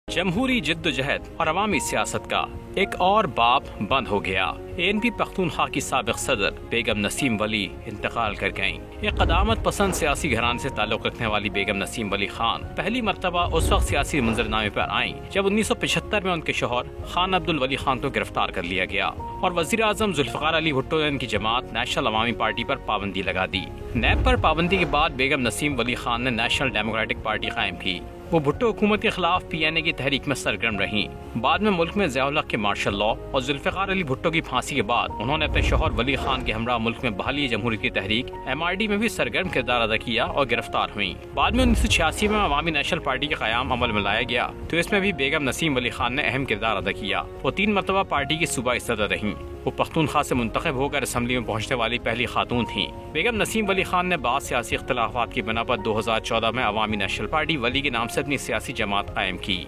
جمہوری جدوجہد اور عوامی سیاست کا ایک اور باب بند ہو گیا۔ ANP پختونخوا کی سابق صدر بیگم نسیم ولی انتقال کر گئیں۔ ایک قدامت پسند سیاسی گھرانے سے تعلق رکھنے والی بیگم نسیم ولی خان پہلی مرتبہ اس وقت سیاسی منظرنامے پر آئیں جب 1975 میں ان کے شوہر خان عبدالولی خان کو گرفتار کر لیا گیا اور وزیر اعظم ذوالفقار علی بھٹو نے ان کی جماعت نیشنل عوامی پارٹی پر پابندی لگا دی۔ نیب پر پابندی کے بعد بیگم نسیم ولی خان نے نیشنل ڈیموکریٹک پارٹی قائم کی۔ وہ بھٹو حکومت کے خلاف PNA کی تحریک میں سرگرم رہیں۔ بعد میں ملک میں ضیاء الحق کے مارشل لاء اور ذوالفقار علی بھٹو کی پھانسی کے بعد انہوں نے اپنے شوہر ولی خان کے ہمراہ ملک میں بحالی جمہوریت کی تحریک MRD میں بھی سرگرم کردار ادا کیا اور گرفتار ہوئیں۔ بعد میں 1986 میں عوامی نیشنل پارٹی کا قیام عمل میں لایا گیا تو اس میں بھی بیگم نسیم ولی خان نے اہم کردار ادا کیا۔ وہ 3 مرتبہ پارٹی کی صوبائی صدر رہیں۔ وہ پختونخوا سے منتخب ہو کر اسمبلی میں پہنچنے والی پہلی خاتون تھیں۔ بیگم نسیم ولی خان نے بعض سیاسی اختلافات کی بنا پر 2014 میں عوامی نیشنل پارٹی ولی کے نام سے اپنی سیاسی جماعت قائم کی۔